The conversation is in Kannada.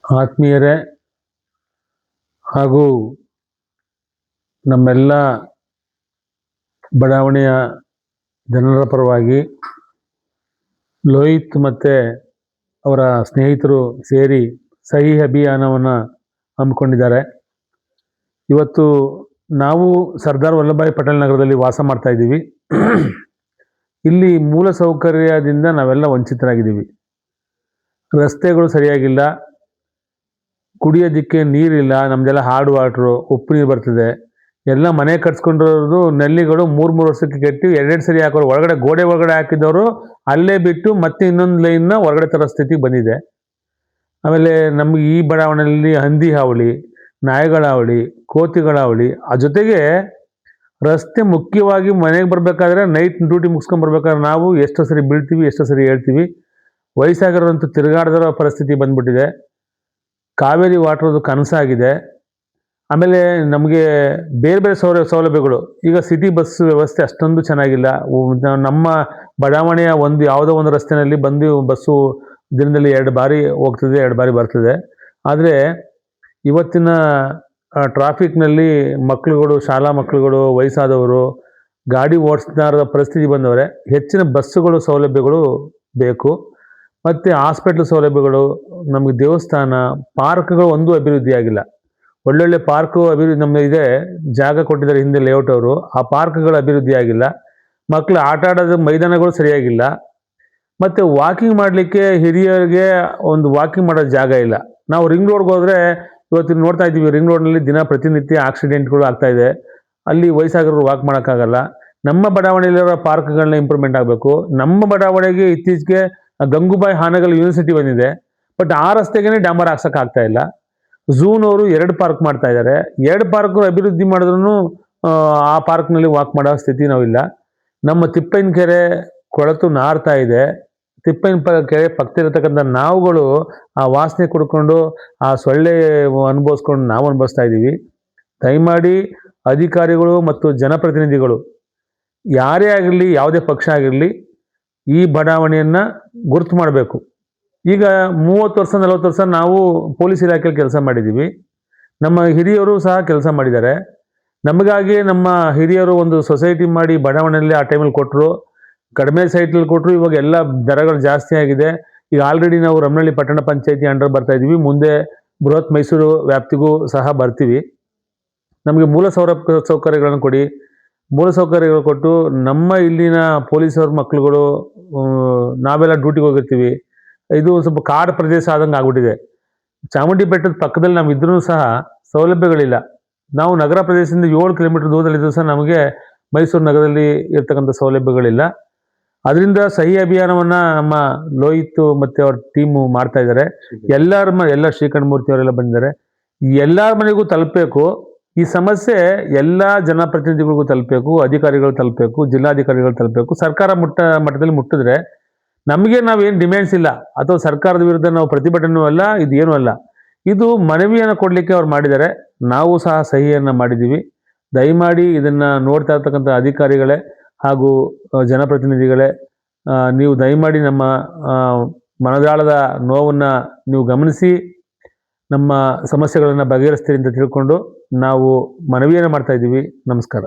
ಆತ್ಮೀಯರೇ ಹಾಗೂ ನಮ್ಮೆಲ್ಲ ಬಡಾವಣೆಯ ಜನರ ಪರವಾಗಿ ಲೋಹಿತ್ ಮತ್ತು ಅವರ ಸ್ನೇಹಿತರು ಸೇರಿ ಸಹಿ ಅಭಿಯಾನವನ್ನು ಹಮ್ಮಿಕೊಂಡಿದ್ದಾರೆ. ಇವತ್ತು ನಾವು ಸರ್ದಾರ್ ವಲ್ಲಭಭಾಯಿ ಪಟೇಲ್ ನಗರದಲ್ಲಿ ವಾಸ ಮಾಡ್ತಾ ಇದ್ದೀವಿ. ಇಲ್ಲಿ ಮೂಲ ಸೌಕರ್ಯದಿಂದ ನಾವೆಲ್ಲ ವಂಚಿತರಾಗಿದ್ದೀವಿ. ರಸ್ತೆಗಳು ಸರಿಯಾಗಿಲ್ಲ, ಕುಡಿಯೋದಕ್ಕೆ ನೀರಿಲ್ಲ, ನಮ್ಮದೆಲ್ಲ ಹಾರ್ಡ್ ವಾಟ್ರು, ಉಪ್ಪು ನೀರು ಬರ್ತದೆ. ಎಲ್ಲ ಮನೆ ಕಟ್ಸ್ಕೊಂಡಿರೋದು ನಲ್ಲಿಗಳು 3 ವರ್ಷಕ್ಕೆ ಕೆಟ್ಟು 2 ಸರಿ ಹಾಕೋರು. ಗೋಡೆ ಒಳಗಡೆ ಹಾಕಿದವರು ಅಲ್ಲೇ ಬಿಟ್ಟು ಮತ್ತೆ ಇನ್ನೊಂದು ಲೈನ್ನ ಹೊರಗಡೆ ತರೋ ಸ್ಥಿತಿಗೆ ಬಂದಿದೆ. ಆಮೇಲೆ ನಮಗೆ ಈ ಬಡಾವಣೆಯಲ್ಲಿ ಹಂದಿ ಹಾವಳಿ, ನಾಯಿಗಳ ಹಾವಳಿ, ಕೋತಿಗಳ ಹಾವಳಿ, ಆ ಜೊತೆಗೆ ರಸ್ತೆ ಮುಖ್ಯವಾಗಿ ಮನೆಗೆ ಬರಬೇಕಾದ್ರೆ ನೈಟ್ ಡ್ಯೂಟಿ ಮುಗಿಸ್ಕೊಂಡ್ಬರ್ಬೇಕಾದ್ರೆ ನಾವು ಎಷ್ಟೋ ಸರಿ ಬೀಳ್ತೀವಿ, ಎಷ್ಟೋ ಸರಿ ಹೇಳ್ತೀವಿ. ವಯಸ್ಸಾಗಿರೋಂಥ ತಿರುಗಾಡದಿರೋ ಪರಿಸ್ಥಿತಿ ಬಂದ್ಬಿಟ್ಟಿದೆ. ಕಾವೇರಿ ವಾಟ್ರದು ಕನಸಾಗಿದೆ. ಆಮೇಲೆ ನಮಗೆ ಬೇರೆ ಬೇರೆ ಸೌಲಭ್ಯಗಳು, ಈಗ ಸಿಟಿ ಬಸ್ ವ್ಯವಸ್ಥೆ ಅಷ್ಟೊಂದು ಚೆನ್ನಾಗಿಲ್ಲ. ನಮ್ಮ ಬಡಾವಣೆಯ ಯಾವುದೋ ಒಂದು ರಸ್ತೆಯಲ್ಲಿ ಬಂದು ಬಸ್ಸು ದಿನದಲ್ಲಿ 2 ಬಾರಿ ಹೋಗ್ತದೆ, 2 ಬಾರಿ ಬರ್ತದೆ. ಆದರೆ ಇವತ್ತಿನ ಟ್ರಾಫಿಕ್ನಲ್ಲಿ ಮಕ್ಕಳುಗಳು, ಶಾಲಾ ಮಕ್ಕಳುಗಳು, ವಯಸ್ಸಾದವರು ಗಾಡಿ ಓಡಿಸ್ತಾರದ ಪರಿಸ್ಥಿತಿ ಬಂದವರೆ. ಹೆಚ್ಚಿನ ಬಸ್ಸುಗಳು ಸೌಲಭ್ಯಗಳು ಬೇಕು. ಮತ್ತು ಹಾಸ್ಪಿಟ್ಲ್ ಸೌಲಭ್ಯಗಳು, ನಮಗೆ ದೇವಸ್ಥಾನ, ಪಾರ್ಕ್ಗಳು ಒಂದೂ ಅಭಿವೃದ್ಧಿ ಆಗಿಲ್ಲ. ಒಳ್ಳೊಳ್ಳೆ ಪಾರ್ಕು ಅಭಿವೃದ್ಧಿ ನಮ್ಮ ಇದೆ, ಜಾಗ ಕೊಟ್ಟಿದ್ದಾರೆ ಹಿಂದೆ ಲೇಔಟ್ ಅವರು. ಆ ಪಾರ್ಕ್ಗಳು ಅಭಿವೃದ್ಧಿ ಆಗಿಲ್ಲ. ಮಕ್ಕಳು ಆಟ ಆಡೋದು ಮೈದಾನಗಳು ಸರಿಯಾಗಿಲ್ಲ. ಮತ್ತು ವಾಕಿಂಗ್ ಮಾಡಲಿಕ್ಕೆ ಹಿರಿಯರಿಗೆ ಒಂದು ವಾಕಿಂಗ್ ಮಾಡೋ ಜಾಗ ಇಲ್ಲ. ನಾವು ರಿಂಗ್ ರೋಡ್ಗೆ ಹೋದರೆ ಇವತ್ತು ನೋಡ್ತಾ ಇದ್ದೀವಿ, ರಿಂಗ್ ರೋಡ್ನಲ್ಲಿ ಪ್ರತಿನಿತ್ಯ ಆಕ್ಸಿಡೆಂಟ್ಗಳು ಆಗ್ತಾಯಿದೆ. ಅಲ್ಲಿ ವಯಸ್ಸಾಗಿರೋರು ವಾಕ್ ಮಾಡೋಕ್ಕಾಗಲ್ಲ. ನಮ್ಮ ಬಡಾವಣೆಯಲ್ಲಿರೋ ಪಾರ್ಕ್ಗಳನ್ನ ಇಂಪ್ರೂವ್ಮೆಂಟ್ ಆಗಬೇಕು. ನಮ್ಮ ಬಡಾವಣೆಗೆ ಇತ್ತೀಚೆಗೆ ಗಂಗೂಬಾಯಿ ಹಾನಗಲ್ ಯೂನಿವರ್ಸಿಟಿ ಬಂದಿದೆ, ಬಟ್ ಆ ರಸ್ತೆಗೇ ಡಾಂಬರ್ ಹಾಕ್ಸೋಕ್ಕಾಗ್ತಾ ಇಲ್ಲ. ಝೂನವರು 2 ಪಾರ್ಕ್ ಮಾಡ್ತಾ ಇದ್ದಾರೆ. 2 ಪಾರ್ಕ್ ಅಭಿವೃದ್ಧಿ ಮಾಡಿದ್ರೂ ಆ ಪಾರ್ಕ್ನಲ್ಲಿ ವಾಕ್ ಮಾಡೋ ಸ್ಥಿತಿ ನಾವಿಲ್ಲ. ನಮ್ಮ ತಿಪ್ಪೈನ ಕೆರೆ ಕೊಳೆತು ನಾರ್ತಾ ಇದೆ. ತಿಪ್ಪೈನ ಕೆರೆ ಪಕ್ಕದಲ್ಲಿರ್ತಕ್ಕಂಥ ನಾವುಗಳು ಆ ವಾಸನೆ ಕುಡ್ಕೊಂಡು ಆ ಸೊಳ್ಳೆ ಅನುಭವಿಸ್ಕೊಂಡು ನಾವು ಅನುಭವಿಸ್ತಾ ಇದ್ದೀವಿ. ದಯಮಾಡಿ ಅಧಿಕಾರಿಗಳು ಮತ್ತು ಜನಪ್ರತಿನಿಧಿಗಳು ಯಾರೇ ಆಗಿರಲಿ, ಯಾವುದೇ ಪಕ್ಷ ಆಗಿರಲಿ, ಈ ಬಡಾವಣೆಯನ್ನು ಗುರುತು ಮಾಡಬೇಕು. ಈಗ 30 ವರ್ಷ 40 ವರ್ಷ ನಾವು ಪೊಲೀಸ್ ಇಲಾಖೆಯಲ್ಲಿ ಕೆಲಸ ಮಾಡಿದ್ದೀವಿ. ನಮ್ಮ ಹಿರಿಯರು ಸಹ ಕೆಲಸ ಮಾಡಿದ್ದಾರೆ. ನಮಗಾಗಿ ನಮ್ಮ ಹಿರಿಯರು ಒಂದು ಸೊಸೈಟಿ ಮಾಡಿ ಬಡಾವಣೆಯಲ್ಲಿ ಆ ಟೈಮಲ್ಲಿ ಕೊಟ್ಟರು. ಕಡಿಮೆ ಸೈಟಲ್ಲಿ ಕೊಟ್ಟರು. ಇವಾಗ ಎಲ್ಲ ದರಗಳು ಜಾಸ್ತಿ ಆಗಿದೆ. ಈಗ ಆಲ್ರೆಡಿ ನಾವು ರಮನಹಳ್ಳಿ ಪಟ್ಟಣ ಪಂಚಾಯತಿ ಅಂಡರ್ ಬರ್ತಾ ಇದ್ದೀವಿ. ಮುಂದೆ ಬೃಹತ್ ಮೈಸೂರು ವ್ಯಾಪ್ತಿಗೂ ಸಹ ಬರ್ತೀವಿ. ನಮಗೆ ಮೂಲ ಸೌಕರ್ಯಗಳನ್ನು ಕೊಡಿ. ಮೂಲ ಸೌಕರ್ಯಗಳು ಕೊಟ್ಟು ನಮ್ಮ ಇಲ್ಲಿನ ಪೊಲೀಸವ್ರ ಮಕ್ಕಳುಗಳು, ನಾವೆಲ್ಲ ಡ್ಯೂಟಿಗೆ ಹೋಗಿರ್ತೀವಿ. ಇದು ಸ್ವಲ್ಪ ಕಾಡು ಪ್ರದೇಶ ಆದಂಗೆ ಆಗ್ಬಿಟ್ಟಿದೆ. ಚಾಮುಂಡಿ ಬೆಟ್ಟದ ಪಕ್ಕದಲ್ಲಿ ನಾವು ಇದ್ರೂ ಸಹ ಸೌಲಭ್ಯಗಳಿಲ್ಲ. ನಾವು ನಗರ ಪ್ರದೇಶದಿಂದ 7 ಕಿಲೋಮೀಟರ್ ದೂರದಲ್ಲಿದ್ದರೂ ಸಹ ನಮಗೆ ಮೈಸೂರು ನಗರದಲ್ಲಿ ಇರ್ತಕ್ಕಂಥ ಸೌಲಭ್ಯಗಳಿಲ್ಲ. ಅದರಿಂದ ಸಹಿ ಅಭಿಯಾನವನ್ನು ನಮ್ಮ ಲೋಹಿತ್ ಮತ್ತು ಅವ್ರ ಟೀಮು ಮಾಡ್ತಾ ಇದ್ದಾರೆ. ಎಲ್ಲ ಶ್ರೀಕಂಠ ಮೂರ್ತಿ ಅವರೆಲ್ಲ ಬಂದಿದ್ದಾರೆ. ಎಲ್ಲರ ಮನೆಗೂ ತಲುಪಬೇಕು. ಈ ಸಮಸ್ಯೆ ಎಲ್ಲ ಜನಪ್ರತಿನಿಧಿಗಳಿಗೂ ತಲುಪಬೇಕು, ಅಧಿಕಾರಿಗಳು ತಲುಪಬೇಕು, ಜಿಲ್ಲಾಧಿಕಾರಿಗಳು ತಲುಪಬೇಕು. ಸರ್ಕಾರ ಮಟ್ಟದಲ್ಲಿ ಮುಟ್ಟಿದ್ರೆ ನಮಗೆ ನಾವೇನು ಡಿಮ್ಯಾಂಡ್ಸ್ ಇಲ್ಲ, ಅಥವಾ ಸರ್ಕಾರದ ವಿರುದ್ಧ ನಾವು ಪ್ರತಿಭಟನೆಯೂ ಅಲ್ಲ, ಇದೇನೂ ಅಲ್ಲ. ಇದು ಮನವಿಯನ್ನು ಕೊಡಲಿಕ್ಕೆ ಅವ್ರು ಮಾಡಿದ್ದಾರೆ. ನಾವು ಸಹ ಸಹಿಯನ್ನು ಮಾಡಿದ್ದೀವಿ. ದಯಮಾಡಿ ಇದನ್ನು ನೋಡ್ತಾ ಇರ್ತಕ್ಕಂಥ ಅಧಿಕಾರಿಗಳೇ ಹಾಗೂ ಜನಪ್ರತಿನಿಧಿಗಳೇ, ನೀವು ದಯಮಾಡಿ ನಮ್ಮ ಮನದಾಳದ ನೋವನ್ನು ನೀವು ಗಮನಿಸಿ ನಮ್ಮ ಸಮಸ್ಯೆಗಳನ್ನು ಬಗೆಹರಿಸ್ತೀರಿ ಅಂತ ತಿಳ್ಕೊಂಡು ನಾವು ಮನವಿಯನ್ನು ಮಾಡ್ತಾ ಇದ್ದೀವಿ. ನಮಸ್ಕಾರ.